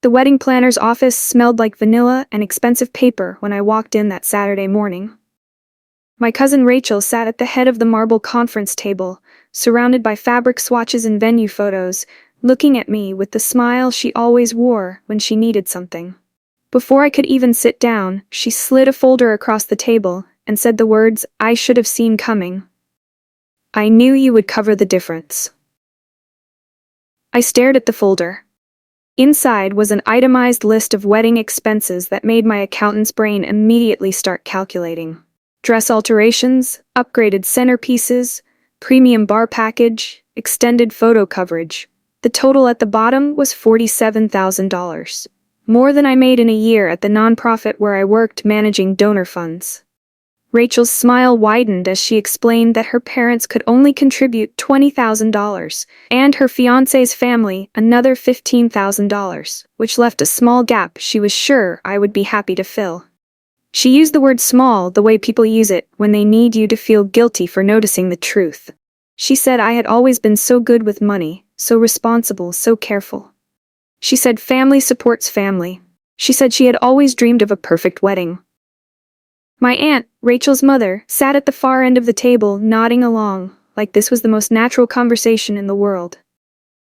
The wedding planner's office smelled like vanilla and expensive paper when I walked in that Saturday morning. My cousin Rachel sat at the head of the marble conference table, surrounded by fabric swatches and venue photos, looking at me with the smile she always wore when she needed something. Before I could even sit down, she slid a folder across the table and said the words I should have seen coming. "I knew you would cover the difference." I stared at the folder. Inside was an itemized list of wedding expenses that made my accountant's brain immediately start calculating. Dress alterations, upgraded centerpieces, premium bar package, extended photo coverage. The total at the bottom was $47,000. More than I made in a year at the nonprofit where I worked managing donor funds. Rachel's smile widened as she explained that her parents could only contribute $20,000, and her fiancé's family another $15,000, which left a small gap she was sure I would be happy to fill. She used the word small the way people use it when they need you to feel guilty for noticing the truth. She said I had always been so good with money, so responsible, so careful. She said family supports family. She said she had always dreamed of a perfect wedding. My aunt, Rachel's mother, sat at the far end of the table nodding along, like this was the most natural conversation in the world.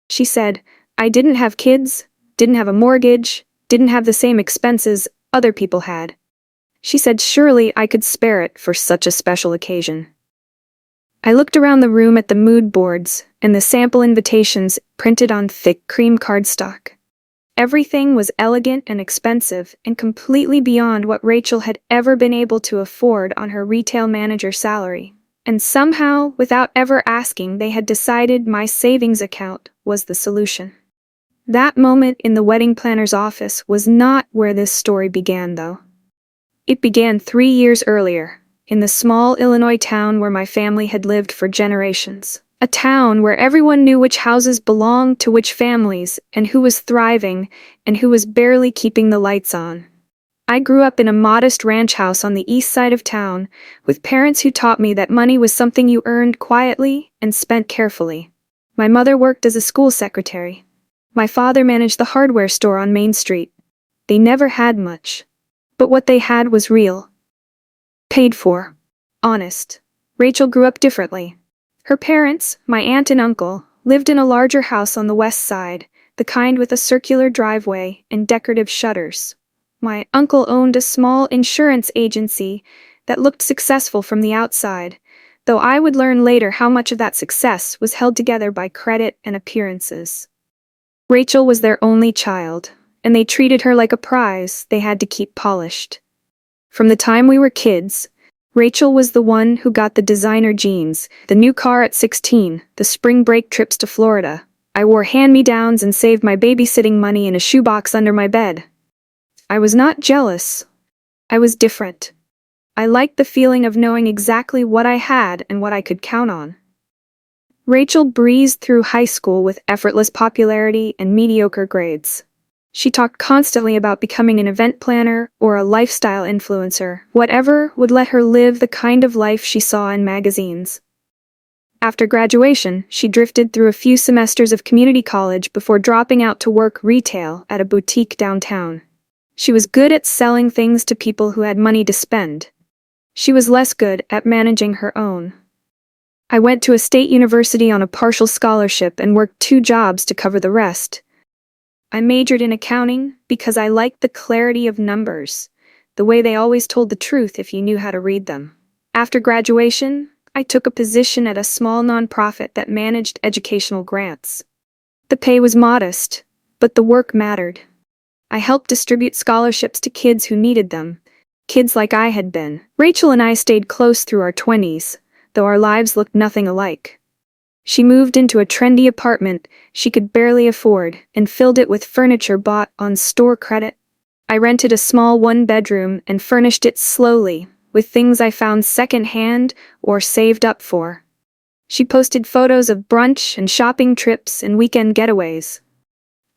She said, I didn't have kids, didn't have a mortgage, didn't have the same expenses other people had. She said surely I could spare it for such a special occasion. I looked around the room at the mood boards and the sample invitations printed on thick cream cardstock. Everything was elegant and expensive and completely beyond what Rachel had ever been able to afford on her retail manager salary. And somehow, without ever asking, they had decided my savings account was the solution. That moment in the wedding planner's office was not where this story began, though. It began 3 years earlier, in the small Illinois town where my family had lived for generations. A town where everyone knew which houses belonged to which families, and who was thriving, and who was barely keeping the lights on. I grew up in a modest ranch house on the east side of town, with parents who taught me that money was something you earned quietly and spent carefully. My mother worked as a school secretary. My father managed the hardware store on Main Street. They never had much. But what they had was real. Paid for. Honest. Rachel grew up differently. Her parents, my aunt and uncle, lived in a larger house on the west side, the kind with a circular driveway and decorative shutters. My uncle owned a small insurance agency that looked successful from the outside, though I would learn later how much of that success was held together by credit and appearances. Rachel was their only child, and they treated her like a prize they had to keep polished. From the time we were kids, Rachel was the one who got the designer jeans, the new car at 16, the spring break trips to Florida. I wore hand-me-downs and saved my babysitting money in a shoebox under my bed. I was not jealous. I was different. I liked the feeling of knowing exactly what I had and what I could count on. Rachel breezed through high school with effortless popularity and mediocre grades. She talked constantly about becoming an event planner or a lifestyle influencer, whatever would let her live the kind of life she saw in magazines. After graduation, she drifted through a few semesters of community college before dropping out to work retail at a boutique downtown. She was good at selling things to people who had money to spend. She was less good at managing her own. I went to a state university on a partial scholarship and worked 2 jobs to cover the rest. I majored in accounting because I liked the clarity of numbers, the way they always told the truth if you knew how to read them. After graduation, I took a position at a small nonprofit that managed educational grants. The pay was modest, but the work mattered. I helped distribute scholarships to kids who needed them, kids like I had been. Rachel and I stayed close through our 20s, though our lives looked nothing alike. She moved into a trendy apartment she could barely afford and filled it with furniture bought on store credit. I rented a small 1-bedroom and furnished it slowly with things I found second-hand or saved up for. She posted photos of brunch and shopping trips and weekend getaways.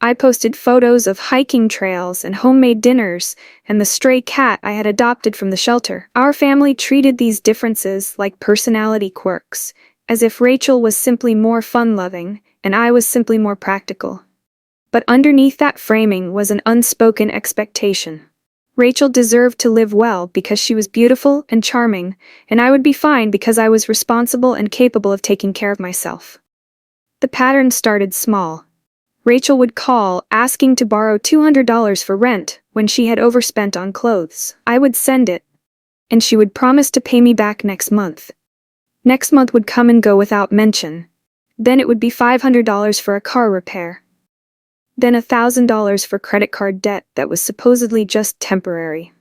I posted photos of hiking trails and homemade dinners and the stray cat I had adopted from the shelter. Our family treated these differences like personality quirks, as if Rachel was simply more fun-loving and I was simply more practical. But underneath that framing was an unspoken expectation. Rachel deserved to live well because she was beautiful and charming, and I would be fine because I was responsible and capable of taking care of myself. The pattern started small. Rachel would call, asking to borrow $200 for rent when she had overspent on clothes. I would send it, and she would promise to pay me back next month. Next month would come and go without mention. Then it would be $500 for a car repair. Then $1,000 for credit card debt that was supposedly just temporary.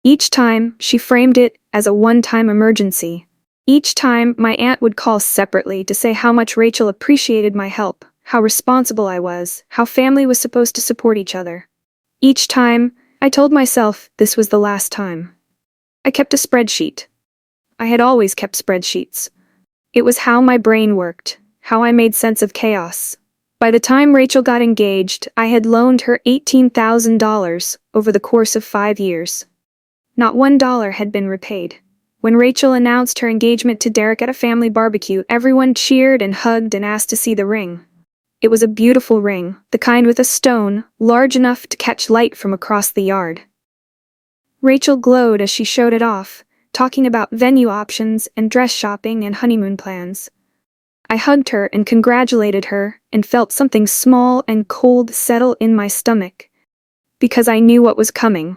Each time, she framed it as a one-time emergency. Each time, my aunt would call separately to say how much Rachel appreciated my help, how responsible I was, how family was supposed to support each other. Each time, I told myself this was the last time. I kept a spreadsheet. I had always kept spreadsheets. It was how my brain worked, how I made sense of chaos. By the time Rachel got engaged, I had loaned her $18,000 over the course of 5 years. Not $1 had been repaid. When Rachel announced her engagement to Derek at a family barbecue, everyone cheered and hugged and asked to see the ring. It was a beautiful ring, the kind with a stone large enough to catch light from across the yard. Rachel glowed as she showed it off, talking about venue options and dress shopping and honeymoon plans. I hugged her and congratulated her and felt something small and cold settle in my stomach. Because I knew what was coming.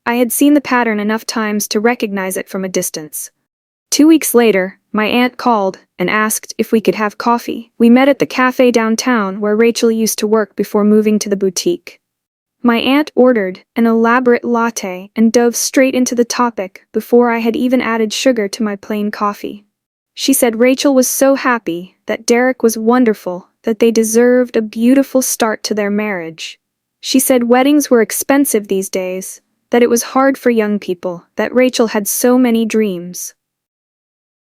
I had seen the pattern enough times to recognize it from a distance. 2 weeks later, my aunt called and asked if we could have coffee. We met at the cafe downtown where Rachel used to work before moving to the boutique. My aunt ordered an elaborate latte and dove straight into the topic before I had even added sugar to my plain coffee. She said Rachel was so happy, that Derek was wonderful, that they deserved a beautiful start to their marriage. She said weddings were expensive these days, that it was hard for young people, that Rachel had so many dreams.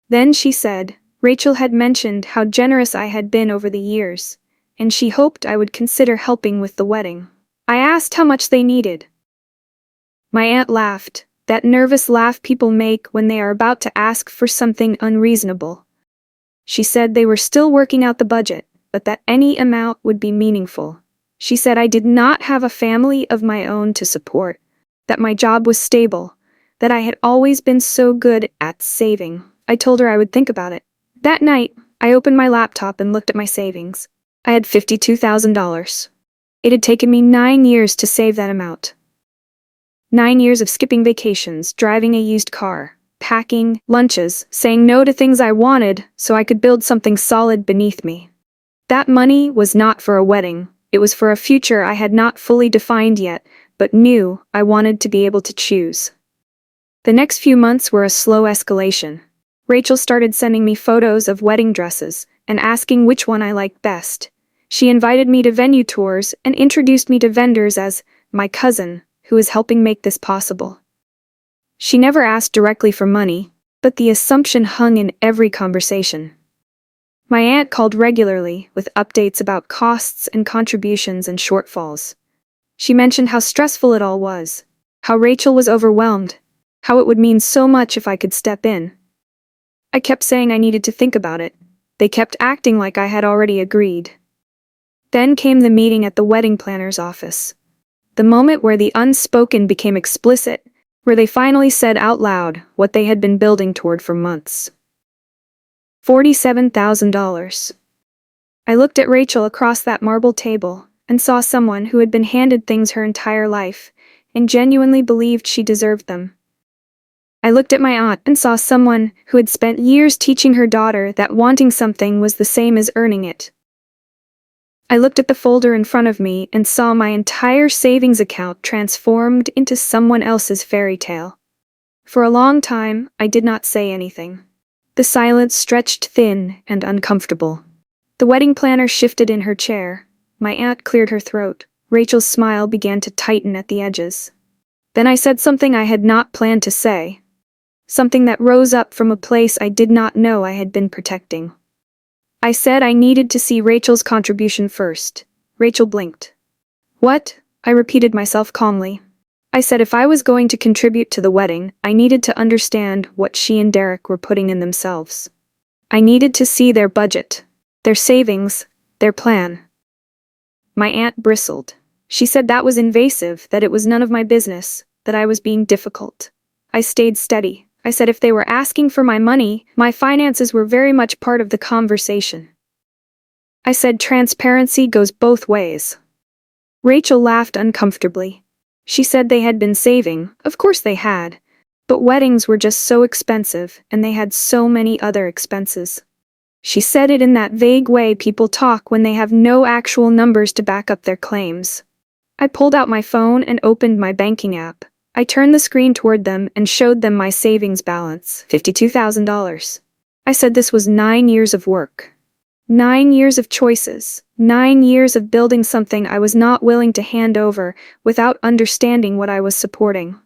Then she said, Rachel had mentioned how generous I had been over the years, and she hoped I would consider helping with the wedding. I asked how much they needed. My aunt laughed, that nervous laugh people make when they are about to ask for something unreasonable. She said they were still working out the budget, but that any amount would be meaningful. She said I did not have a family of my own to support, that my job was stable, that I had always been so good at saving. I told her I would think about it. That night, I opened my laptop and looked at my savings. I had $52,000. It had taken me 9 years to save that amount. 9 years of skipping vacations, driving a used car, packing lunches, saying no to things I wanted so I could build something solid beneath me. That money was not for a wedding, it was for a future I had not fully defined yet, but knew I wanted to be able to choose. The next few months were a slow escalation. Rachel started sending me photos of wedding dresses and asking which one I liked best. She invited me to venue tours and introduced me to vendors as my cousin, who is helping make this possible. She never asked directly for money, but the assumption hung in every conversation. My aunt called regularly with updates about costs and contributions and shortfalls. She mentioned how stressful it all was, how Rachel was overwhelmed, how it would mean so much if I could step in. I kept saying I needed to think about it. They kept acting like I had already agreed. Then came the meeting at the wedding planner's office. The moment where the unspoken became explicit, where they finally said out loud what they had been building toward for months. $47,000. I looked at Rachel across that marble table and saw someone who had been handed things her entire life and genuinely believed she deserved them. I looked at my aunt and saw someone who had spent years teaching her daughter that wanting something was the same as earning it. I looked at the folder in front of me and saw my entire savings account transformed into someone else's fairy tale. For a long time, I did not say anything. The silence stretched thin and uncomfortable. The wedding planner shifted in her chair. My aunt cleared her throat. Rachel's smile began to tighten at the edges. Then I said something I had not planned to say. Something that rose up from a place I did not know I had been protecting. I said I needed to see Rachel's contribution first. Rachel blinked. What? I repeated myself calmly. I said if I was going to contribute to the wedding, I needed to understand what she and Derek were putting in themselves. I needed to see their budget, their savings, their plan. My aunt bristled. She said that was invasive, that it was none of my business, that I was being difficult. I stayed steady. I said if they were asking for my money, my finances were very much part of the conversation. I said transparency goes both ways. Rachel laughed uncomfortably. She said they had been saving, of course they had. But weddings were just so expensive, and they had so many other expenses. She said it in that vague way people talk when they have no actual numbers to back up their claims. I pulled out my phone and opened my banking app. I turned the screen toward them and showed them my savings balance, $52,000. I said this was 9 years of work. 9 years of choices. 9 years of building something I was not willing to hand over without understanding what I was supporting.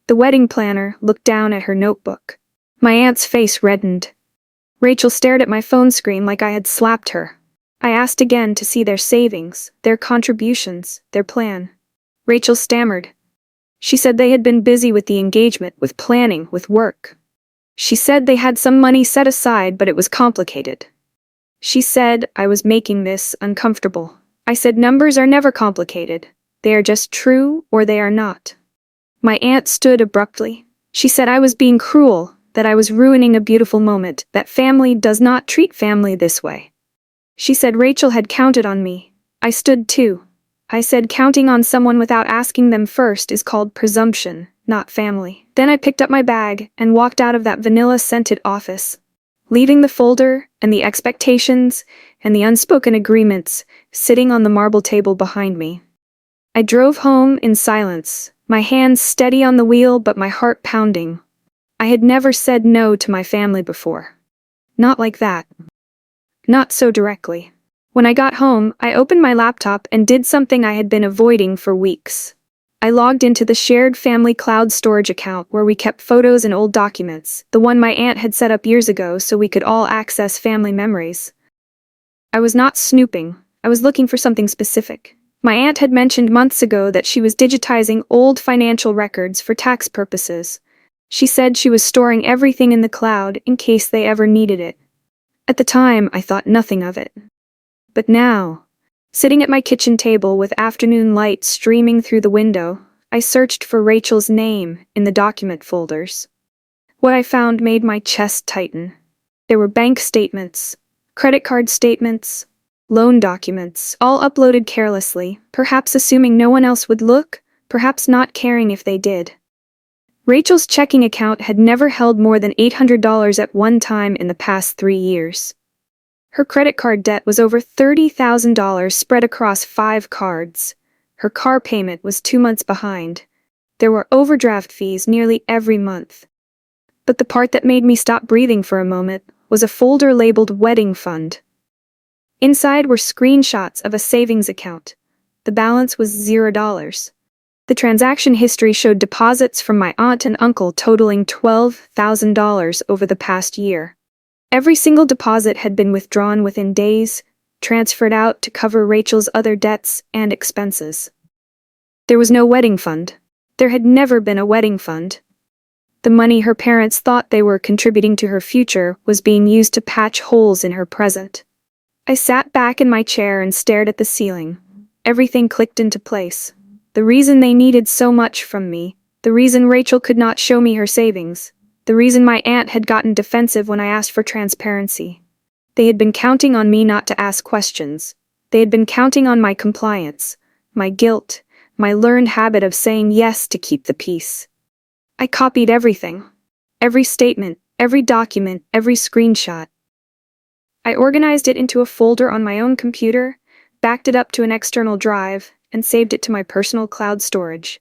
The wedding planner looked down at her notebook. My aunt's face reddened. Rachel stared at my phone screen like I had slapped her. I asked again to see their savings, their contributions, their plan. Rachel stammered. She said they had been busy with the engagement, with planning, with work. She said they had some money set aside, but it was complicated. She said I was making this uncomfortable. I said numbers are never complicated. They are just true or they are not. My aunt stood abruptly. She said I was being cruel, that I was ruining a beautiful moment, that family does not treat family this way. She said Rachel had counted on me. I stood too. I said counting on someone without asking them first is called presumption, not family. Then I picked up my bag and walked out of that vanilla-scented office, leaving the folder and the expectations and the unspoken agreements sitting on the marble table behind me. I drove home in silence, my hands steady on the wheel but my heart pounding. I had never said no to my family before. Not like that. Not so directly. When I got home, I opened my laptop and did something I had been avoiding for weeks. I logged into the shared family cloud storage account where we kept photos and old documents, the one my aunt had set up years ago so we could all access family memories. I was not snooping. I was looking for something specific. My aunt had mentioned months ago that she was digitizing old financial records for tax purposes. She said she was storing everything in the cloud in case they ever needed it. At the time, I thought nothing of it. But now, sitting at my kitchen table with afternoon light streaming through the window, I searched for Rachel's name in the document folders. What I found made my chest tighten. There were bank statements, credit card statements, loan documents, all uploaded carelessly, perhaps assuming no one else would look, perhaps not caring if they did. Rachel's checking account had never held more than $800 at one time in the past 3 years. Her credit card debt was over $30,000 spread across 5 cards. Her car payment was 2 months behind. There were overdraft fees nearly every month. But the part that made me stop breathing for a moment was a folder labeled Wedding Fund. Inside were screenshots of a savings account. The balance was $0. The transaction history showed deposits from my aunt and uncle totaling $12,000 over the past year. Every single deposit had been withdrawn within days, transferred out to cover Rachel's other debts and expenses. There was no wedding fund. There had never been a wedding fund. The money her parents thought they were contributing to her future was being used to patch holes in her present. I sat back in my chair and stared at the ceiling. Everything clicked into place. The reason they needed so much from me, the reason Rachel could not show me her savings, the reason my aunt had gotten defensive when I asked for transparency. They had been counting on me not to ask questions. They had been counting on my compliance, my guilt, my learned habit of saying yes to keep the peace. I copied everything. Every statement, every document, every screenshot. I organized it into a folder on my own computer, backed it up to an external drive, and saved it to my personal cloud storage.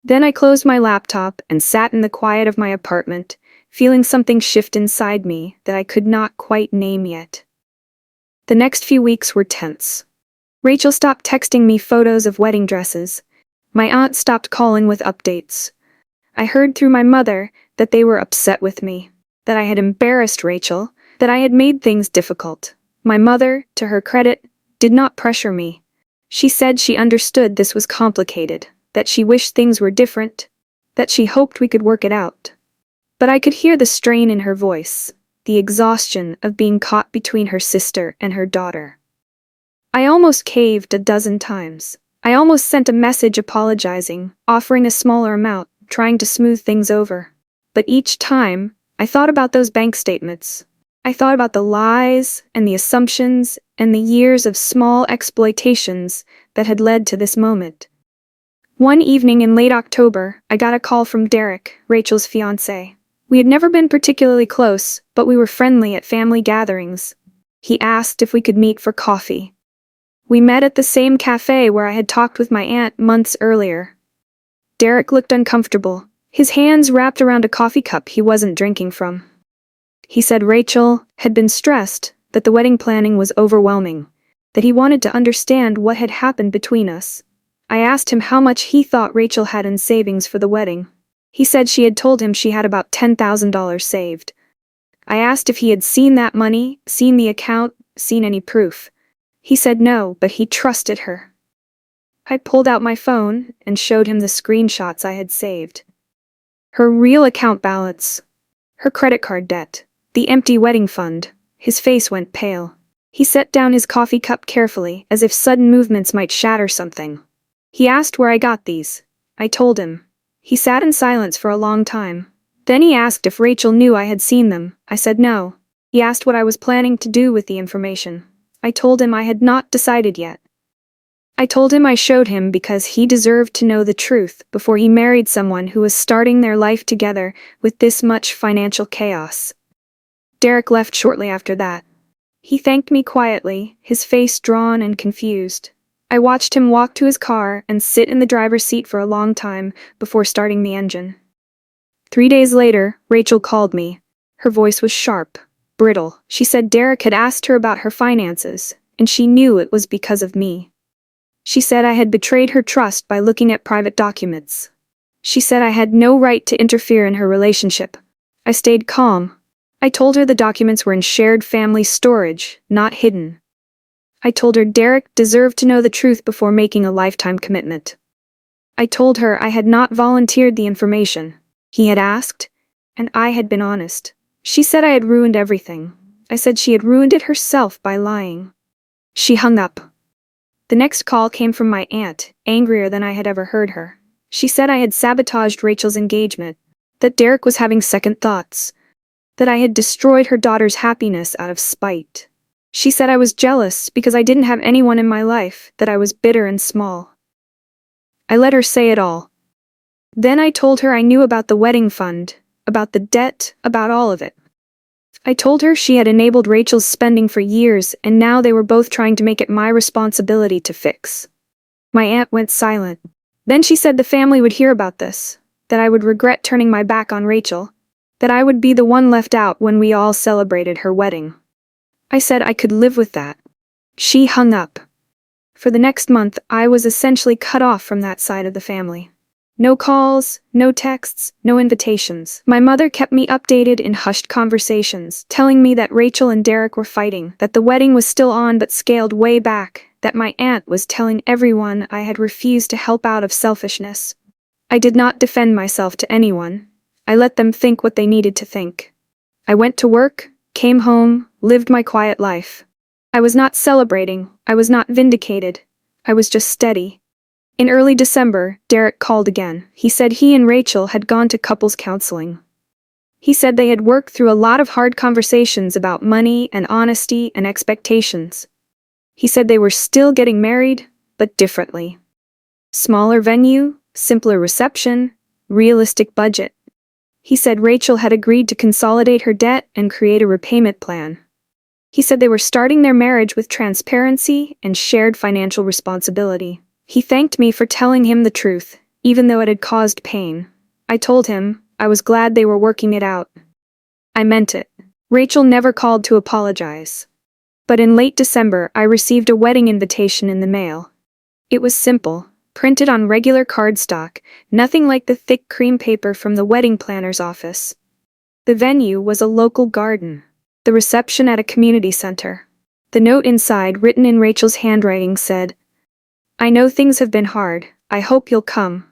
Then I closed my laptop and sat in the quiet of my apartment, feeling something shift inside me that I could not quite name yet. The next few weeks were tense. Rachel stopped texting me photos of wedding dresses. My aunt stopped calling with updates. I heard through my mother that they were upset with me, that I had embarrassed Rachel, that I had made things difficult. My mother, to her credit, did not pressure me. She said she understood this was complicated, that she wished things were different, that she hoped we could work it out. But I could hear the strain in her voice, the exhaustion of being caught between her sister and her daughter. I almost caved a dozen times. I almost sent a message apologizing, offering a smaller amount, trying to smooth things over. But each time, I thought about those bank statements. I thought about the lies and the assumptions and the years of small exploitations that had led to this moment. One evening in late October, I got a call from Derek, Rachel's fiancé. We had never been particularly close, but we were friendly at family gatherings. He asked if we could meet for coffee. We met at the same cafe where I had talked with my aunt months earlier. Derek looked uncomfortable, his hands wrapped around a coffee cup he wasn't drinking from. He said Rachel had been stressed, that the wedding planning was overwhelming, that he wanted to understand what had happened between us. I asked him how much he thought Rachel had in savings for the wedding. He said she had told him she had about $10,000 saved. I asked if he had seen that money, seen the account, seen any proof. He said no, but he trusted her. I pulled out my phone and showed him the screenshots I had saved. Her real account balance, her credit card debt, the empty wedding fund. His face went pale. He set down his coffee cup carefully, as if sudden movements might shatter something. He asked where I got these. I told him. He sat in silence for a long time. Then he asked if Rachel knew I had seen them. I said no. He asked what I was planning to do with the information. I told him I had not decided yet. I told him I showed him because he deserved to know the truth before he married someone who was starting their life together with this much financial chaos. Derek left shortly after that. He thanked me quietly, his face drawn and confused. I watched him walk to his car and sit in the driver's seat for a long time before starting the engine. 3 days later, Rachel called me. Her voice was sharp, brittle. She said Derek had asked her about her finances, and she knew it was because of me. She said I had betrayed her trust by looking at private documents. She said I had no right to interfere in her relationship. I stayed calm. I told her the documents were in shared family storage, not hidden. I told her Derek deserved to know the truth before making a lifetime commitment. I told her I had not volunteered the information he had asked, and I had been honest. She said I had ruined everything. I said she had ruined it herself by lying. She hung up. The next call came from my aunt, angrier than I had ever heard her. She said I had sabotaged Rachel's engagement, that Derek was having second thoughts, that I had destroyed her daughter's happiness out of spite. She said I was jealous because I didn't have anyone in my life, that I was bitter and small. I let her say it all. Then I told her I knew about the wedding fund, about the debt, about all of it. I told her she had enabled Rachel's spending for years, and now they were both trying to make it my responsibility to fix. My aunt went silent. Then she said the family would hear about this, that I would regret turning my back on Rachel, that I would be the one left out when we all celebrated her wedding. I said I could live with that. She hung up. For the next month, I was essentially cut off from that side of the family. No calls, no texts, no invitations. My mother kept me updated in hushed conversations, telling me that Rachel and Derek were fighting, that the wedding was still on but scaled way back, that my aunt was telling everyone I had refused to help out of selfishness. I did not defend myself to anyone. I let them think what they needed to think. I went to work, came home, lived my quiet life. I was not celebrating, I was not vindicated. I was just steady. In early December, Derek called again. He said he and Rachel had gone to couples counseling. He said they had worked through a lot of hard conversations about money and honesty and expectations. He said they were still getting married, but differently. Smaller venue, simpler reception, realistic budget. He said Rachel had agreed to consolidate her debt and create a repayment plan. He said they were starting their marriage with transparency and shared financial responsibility. He thanked me for telling him the truth, even though it had caused pain. I told him I was glad they were working it out. I meant it. Rachel never called to apologize. But in late December, I received a wedding invitation in the mail. It was simple, printed on regular cardstock, nothing like the thick cream paper from the wedding planner's office. The venue was a local garden. The reception at a community center. The note inside, written in Rachel's handwriting, said, "I know things have been hard. I hope you'll come."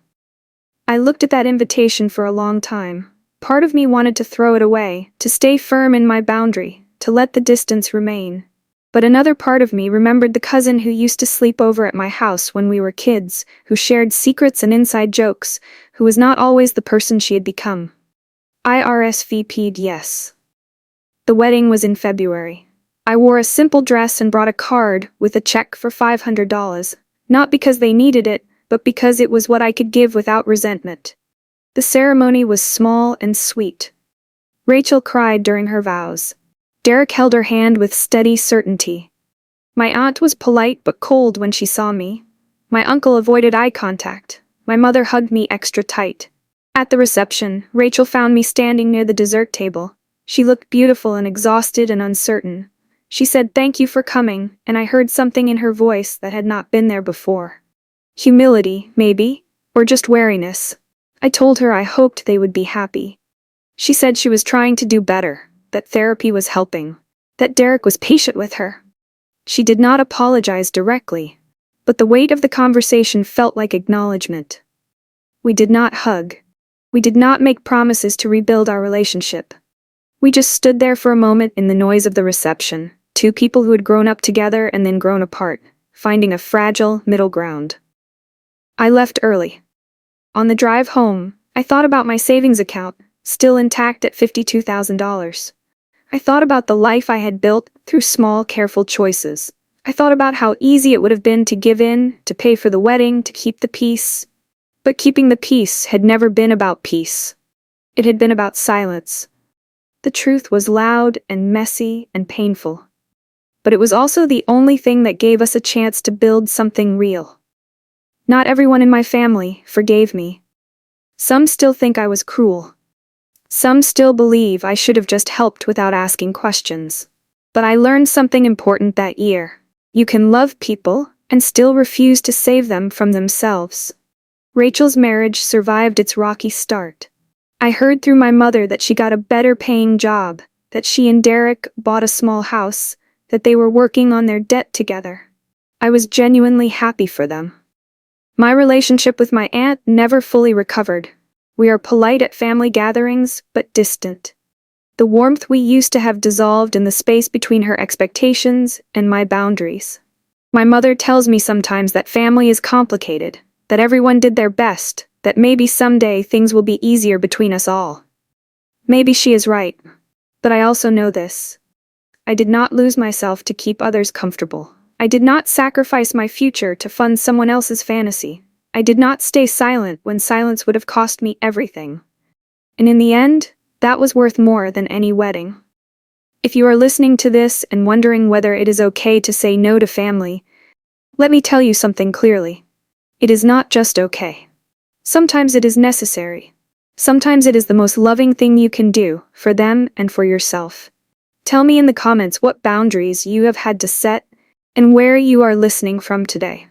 I looked at that invitation for a long time. Part of me wanted to throw it away, to stay firm in my boundary, to let the distance remain. But another part of me remembered the cousin who used to sleep over at my house when we were kids, who shared secrets and inside jokes, who was not always the person she had become. I RSVP'd yes. The wedding was in February. I wore a simple dress and brought a card with a check for $500, not because they needed it, but because it was what I could give without resentment. The ceremony was small and sweet. Rachel cried during her vows. Derek held her hand with steady certainty. My aunt was polite but cold when she saw me. My uncle avoided eye contact. My mother hugged me extra tight. At the reception, Rachel found me standing near the dessert table. She looked beautiful and exhausted and uncertain. She said thank you for coming, and I heard something in her voice that had not been there before. Humility, maybe, or just wariness. I told her I hoped they would be happy. She said she was trying to do better, that therapy was helping, that Derek was patient with her. She did not apologize directly, but the weight of the conversation felt like acknowledgement. We did not hug. We did not make promises to rebuild our relationship. We just stood there for a moment in the noise of the reception, two people who had grown up together and then grown apart, finding a fragile middle ground. I left early. On the drive home, I thought about my savings account, still intact at $52,000. I thought about the life I had built through small, careful choices. I thought about how easy it would have been to give in, to pay for the wedding, to keep the peace. But keeping the peace had never been about peace. It had been about silence. The truth was loud and messy and painful. But it was also the only thing that gave us a chance to build something real. Not everyone in my family forgave me. Some still think I was cruel. Some still believe I should have just helped without asking questions. But I learned something important that year. You can love people and still refuse to save them from themselves. Rachel's marriage survived its rocky start. I heard through my mother that she got a better paying job, that she and Derek bought a small house, that they were working on their debt together. I was genuinely happy for them. My relationship with my aunt never fully recovered. We are polite at family gatherings, but distant. The warmth we used to have dissolved in the space between her expectations and my boundaries. My mother tells me sometimes that family is complicated, that everyone did their best, that maybe someday things will be easier between us all. Maybe she is right, but I also know this. I did not lose myself to keep others comfortable. I did not sacrifice my future to fund someone else's fantasy. I did not stay silent when silence would have cost me everything. And in the end, that was worth more than any wedding. If you are listening to this and wondering whether it is okay to say no to family, let me tell you something clearly. It is not just okay. Sometimes it is necessary. Sometimes it is the most loving thing you can do, for them and for yourself. Tell me in the comments what boundaries you have had to set and where you are listening from today.